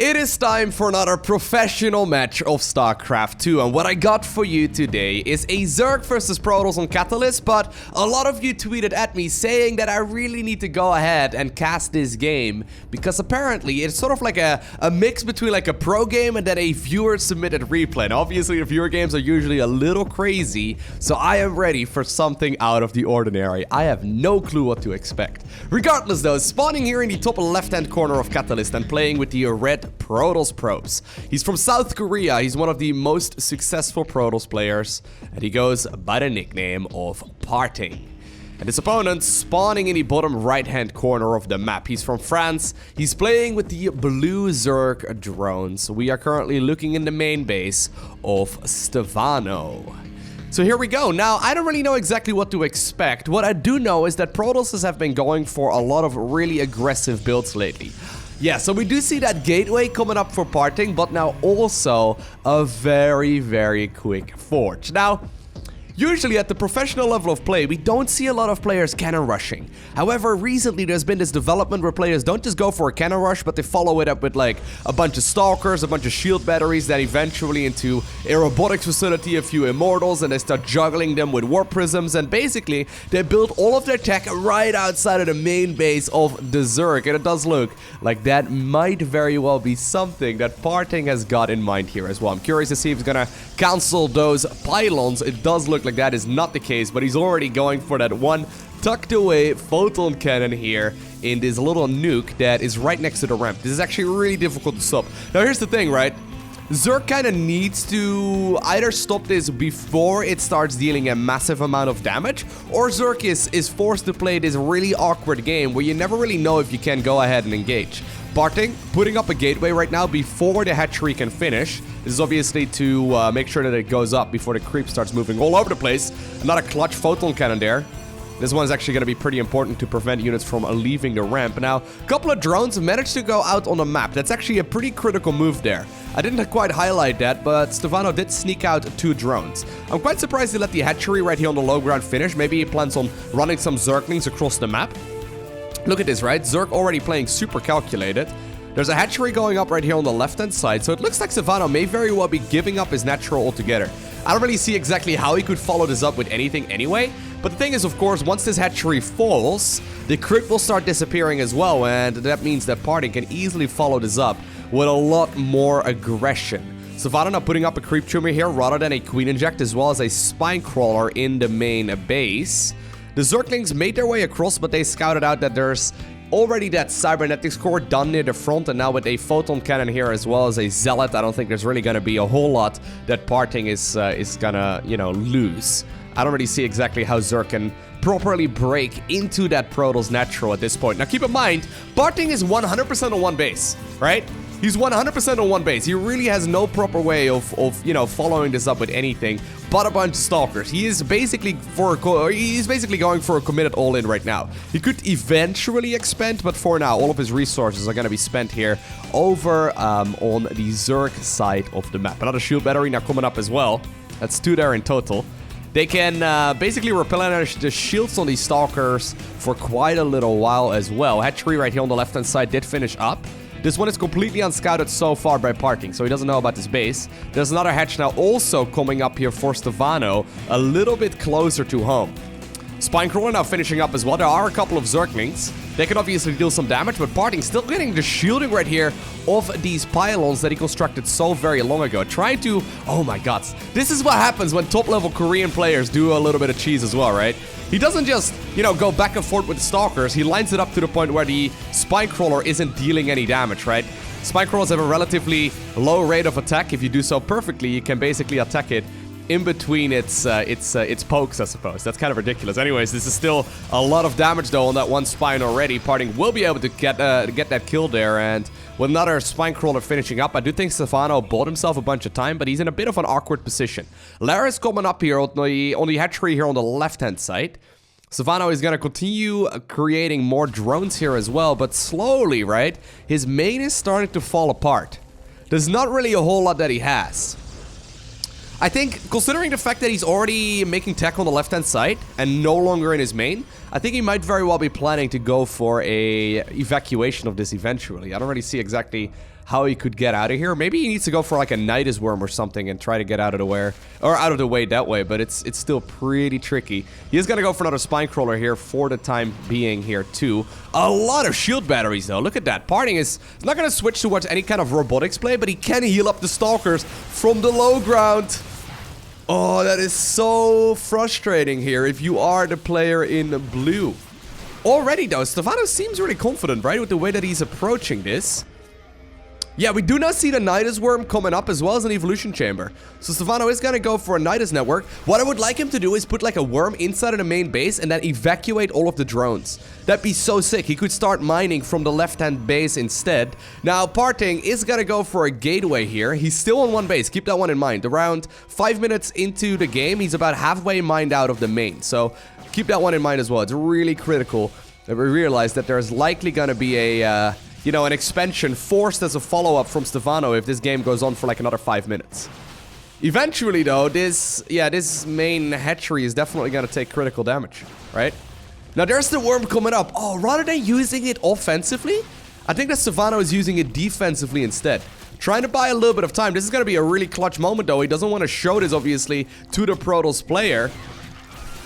It is time for another professional match of StarCraft 2, and what I got for you today is a Zerg versus Protoss on Catalyst, but a lot of you tweeted at me saying that I really need to go ahead and cast this game because apparently it's sort of like a mix between like a pro game and then a viewer-submitted replay. And obviously the viewer games are usually a little crazy, so I am ready for something out of the ordinary. I have no clue what to expect. Regardless though, spawning here in the top left-hand corner of Catalyst and playing with the red Protoss probes. He's from South Korea, he's one of the most successful Protoss players, and he goes by the nickname of Parting. And his opponent spawning in the bottom right-hand corner of the map. He's from France, he's playing with the blue Zerg drones. We are currently looking in the main base of Stephano. So here we go. Now, I don't really know exactly what to expect. What I do know is that Protosses have been going for a lot of really aggressive builds lately. Yeah, so we do see that gateway coming up for Parting, but now also a very, very quick forge. Now, usually at the professional level of play, we don't see a lot of players cannon rushing. However, recently there's been this development where players don't just go for a cannon rush, but they follow it up with like a bunch of Stalkers, a bunch of shield batteries, then eventually into a robotics facility, a few immortals, and they start juggling them with warp prisms, and basically they build all of their tech right outside of the main base of the Zerg, and it does look like that might very well be something that Parting has got in mind here as well. I'm curious to see if he's gonna cancel those pylons. It does look like that is not the case, but he's already going for that one tucked away photon cannon here in this little nuke that is right next to the ramp. This is actually really difficult to stop. Now here's the thing, right? Zerg kind of needs to either stop this before it starts dealing a massive amount of damage, or Zerg is forced to play this really awkward game where you never really know if you can go ahead and engage. Parting, putting up a gateway right now before the hatchery can finish. This is obviously to make sure that it goes up before the creep starts moving all over the place. Another clutch photon cannon there. This one is actually going to be pretty important to prevent units from leaving the ramp. Now, a couple of drones managed to go out on the map. That's actually a pretty critical move there. I didn't quite highlight that, but Stephano did sneak out 2 drones. I'm quite surprised he let the hatchery right here on the low ground finish. Maybe he plans on running some Zerglings across the map. Look at this, right? Zerg already playing super calculated. There's a hatchery going up right here on the left-hand side, so it looks like Stephano may very well be giving up his natural altogether. I don't really see exactly how he could follow this up with anything anyway, but the thing is, of course, once this hatchery falls, the crypt will start disappearing as well, and that means that Parting can easily follow this up with a lot more aggression. Stephano now putting up a creep tumor here rather than a queen inject, as well as a spine crawler in the main base. The Zerglings made their way across, but they scouted out that there's already that cybernetics core done near the front, and now with a photon cannon here as well as a zealot, I don't think there's really going to be a whole lot that Parting is gonna, you know, lose. I don't really see exactly how Zerg can properly break into that Protoss natural at this point. Now keep in mind, Parting is 100% on one base, right? He's 100% on one base. He really has no proper way of you know, following this up with anything but a bunch of Stalkers. He is basically going for a committed all-in right now. He could eventually expand, but for now, all of his resources are going to be spent here over on the Zerg side of the map. Another shield battery now coming up as well. That's 2 there in total. They can basically replenish the shields on these Stalkers for quite a little while as well. Hatchery right here on the left-hand side did finish up. This one is completely unscouted so far by Parting, so he doesn't know about this base. There's another hatch now also coming up here for Stephano, a little bit closer to home. Spinecrawler now finishing up as well. There are a couple of Zerglings. They can obviously deal some damage, but Parting still getting the shielding right here of these pylons that he constructed so very long ago. Trying to... Oh my god. This is what happens when top-level Korean players do a little bit of cheese as well, right? He doesn't just, you know, go back and forth with the Stalkers. He lines it up to the point where the Spinecrawler isn't dealing any damage, right? Spinecrawlers have a relatively low rate of attack. If you do so perfectly, you can basically attack it in between its pokes, I suppose. That's kind of ridiculous. Anyways, this is still a lot of damage, though, on that one spine already. Parting will be able to get that kill there, and with another Spinecrawler finishing up, I do think Stephano bought himself a bunch of time, but he's in a bit of an awkward position. Lara's coming up here on the hatchery here on the left-hand side. Stephano is going to continue creating more drones here as well, but slowly, right? His main is starting to fall apart. There's not really a whole lot that he has. I think, considering the fact that he's already making tech on the left-hand side and no longer in his main, I think he might very well be planning to go for a evacuation of this eventually. I don't really see exactly how he could get out of here. Maybe he needs to go for like a Nidus Worm or something and try to get out of the way, or out of the way that way, but it's still pretty tricky. He is gonna go for another Spine Crawler here for the time being here too. A lot of shield batteries though, look at that. Parting is not gonna switch towards any kind of robotics play, but he can heal up the Stalkers from the low ground. Oh, that is so frustrating here if you are the player in blue. Already though, Stephano seems really confident, right, with the way that he's approaching this. Yeah, we do not see the Nidus Worm coming up as well as an Evolution Chamber. So Stephano is going to go for a Nidus Network. What I would like him to do is put like a worm inside of the main base and then evacuate all of the drones. That'd be so sick. He could start mining from the left-hand base instead. Now, Parting is going to go for a gateway here. He's still on one base. Keep that one in mind. Around 5 minutes into the game, he's about halfway mined out of the main. So keep that one in mind as well. It's really critical that we realize that there's likely going to be a... you know, an expansion forced as a follow-up from Stephano if this game goes on for like another 5 minutes. Eventually, though, this main hatchery is definitely going to take critical damage, right? Now, there's the worm coming up. Oh, rather than using it offensively, I think that Stephano is using it defensively instead. Trying to buy a little bit of time. This is going to be a really clutch moment, though. He doesn't want to show this, obviously, to the Protoss player.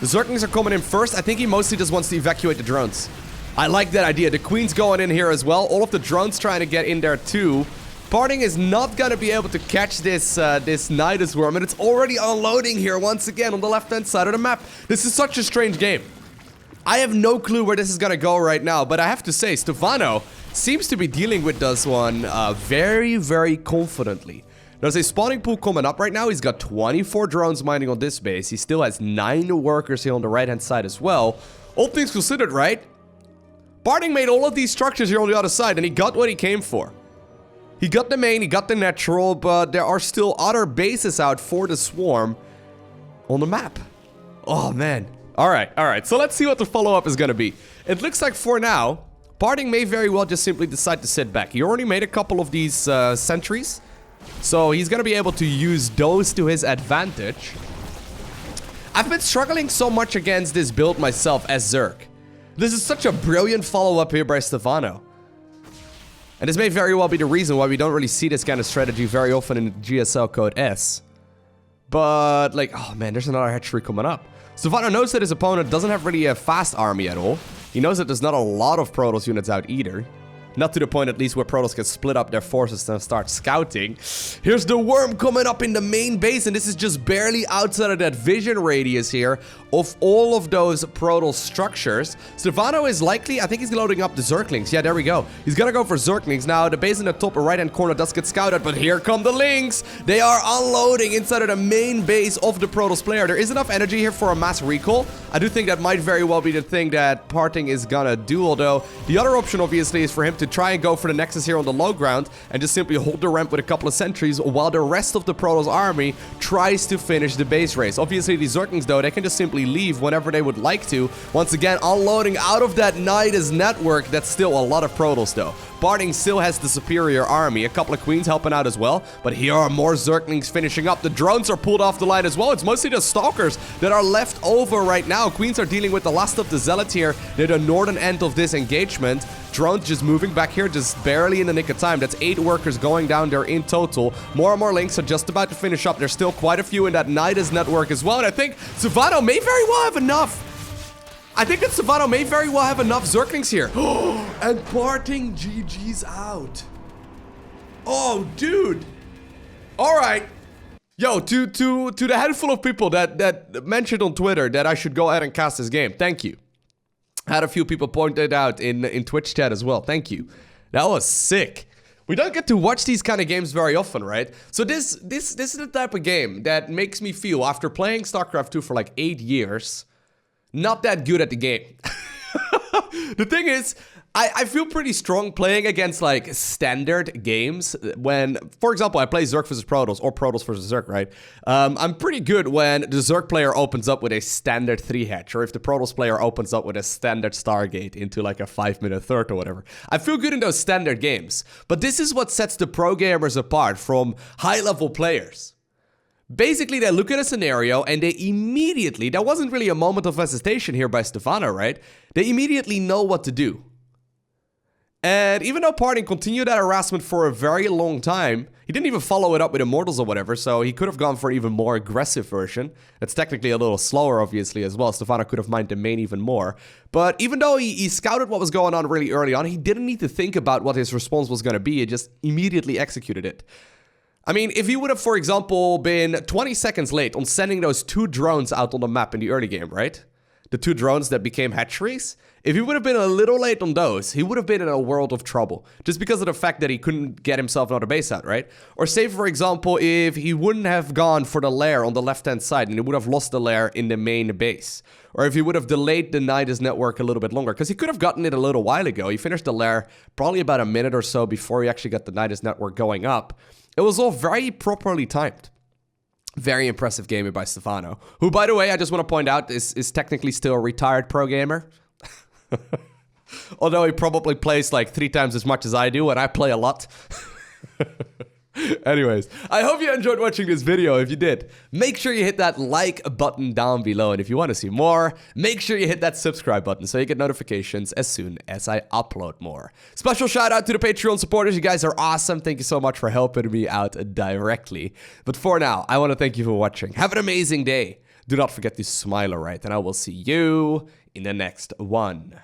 The Zerglings are coming in first. I think he mostly just wants to evacuate the drones. I like that idea. The Queen's going in here as well. All of the drones trying to get in there too. Parting is not going to be able to catch this Nidus Worm, and it's already unloading here once again on the left-hand side of the map. This is such a strange game. I have no clue where this is going to go right now, but I have to say, Stephano seems to be dealing with this one very, very confidently. There's a spawning pool coming up right now. He's got 24 drones mining on this base. He still has 9 workers here on the right-hand side as well. All things considered, right? Parting made all of these structures here on the other side, and he got what he came for. He got the main, he got the natural, but there are still other bases out for the swarm on the map. Oh, man. All right. So let's see what the follow-up is going to be. It looks like for now, Parting may very well just simply decide to sit back. He already made a couple of these sentries, so he's going to be able to use those to his advantage. I've been struggling so much against this build myself as Zerg. This is such a brilliant follow-up here by Stephano. And this may very well be the reason why we don't really see this kind of strategy very often in GSL Code S. But, like, oh man, there's another hatchery coming up. Stephano knows that his opponent doesn't have really a fast army at all. He knows that there's not a lot of Protoss units out either. Not to the point, at least, where Protoss can split up their forces and start scouting. Here's the worm coming up in the main base, and this is just barely outside of that vision radius here of all of those Protoss structures. Stephano is likely, I think he's loading up the Zerglings. Yeah, there we go. He's gonna go for Zerglings. Now, the base in the top right-hand corner does get scouted, but here come the Lynx. They are unloading inside of the main base of the Protoss player. There is enough energy here for a mass recall. I do think that might very well be the thing that Parting is gonna do, although the other option, obviously, is for him to try and go for the Nexus here on the low ground and just simply hold the ramp with a couple of sentries while the rest of the Protoss army tries to finish the base race. Obviously, these Zerglings, though, they can just simply leave whenever they would like to. Once again, unloading out of that Nidus network. That's still a lot of Protoss, though. Parting still has the superior army. A couple of Queens helping out as well. But here are more Zerglings finishing up. The drones are pulled off the line as well. It's mostly the Stalkers that are left over right now. Queens are dealing with the last of the Zealots here near the northern end of this engagement. Drones just moving back here, just barely in the nick of time. That's 8 workers going down there in total. More and more Lynx are just about to finish up. There's still quite a few in that Nidus network as well. And I think Stephano may very well have enough. I think that Stephano may very well have enough Zerglings here. And Parting GG's out. Oh, dude. All right. Yo, to the handful of people that mentioned on Twitter that I should go ahead and cast this game, thank you. Had a few people point it out in Twitch chat as well. Thank you. That was sick. We don't get to watch these kind of games very often, right? So this is the type of game that makes me feel, after playing StarCraft 2 for like 8 years, not that good at the game. The thing is, I feel pretty strong playing against, like, standard games when, for example, I play Zerg versus Protoss, or Protoss versus Zerg, right? I'm pretty good when the Zerg player opens up with a standard 3-hatch, or if the Protoss player opens up with a standard Stargate into, like, a 5-minute third or whatever. I feel good in those standard games, but this is what sets the pro gamers apart from high-level players. Basically, they look at a scenario and they immediately, that wasn't really a moment of hesitation here by Stephano, right? They immediately know what to do. And even though Parting continued that harassment for a very long time, he didn't even follow it up with Immortals or whatever, so he could have gone for an even more aggressive version. It's technically a little slower, obviously, as well. Stephano could have mined the main even more. But even though he scouted what was going on really early on, he didn't need to think about what his response was going to be. He just immediately executed it. I mean, if he would have, for example, been 20 seconds late on sending those 2 drones out on the map in the early game, right? The 2 drones that became hatcheries. If he would have been a little late on those, he would have been in a world of trouble. Just because of the fact that he couldn't get himself another base out, right? Or say, for example, if he wouldn't have gone for the lair on the left-hand side and he would have lost the lair in the main base. Or if he would have delayed the Nidus network a little bit longer. Because he could have gotten it a little while ago. He finished the lair probably about a minute or so before he actually got the Nidus network going up. It was all very properly timed. Very impressive gaming by Stephano, who, by the way, I just want to point out, is technically still a retired pro gamer. Although he probably plays like 3 times as much as I do, and I play a lot. Anyways, I hope you enjoyed watching this video. If you did, make sure you hit that like button down below. And if you want to see more, make sure you hit that subscribe button so you get notifications as soon as I upload more. Special shout out to the Patreon supporters. You guys are awesome. Thank you so much for helping me out directly. But for now, I want to thank you for watching. Have an amazing day. Do not forget to smile, alright? And I will see you in the next one.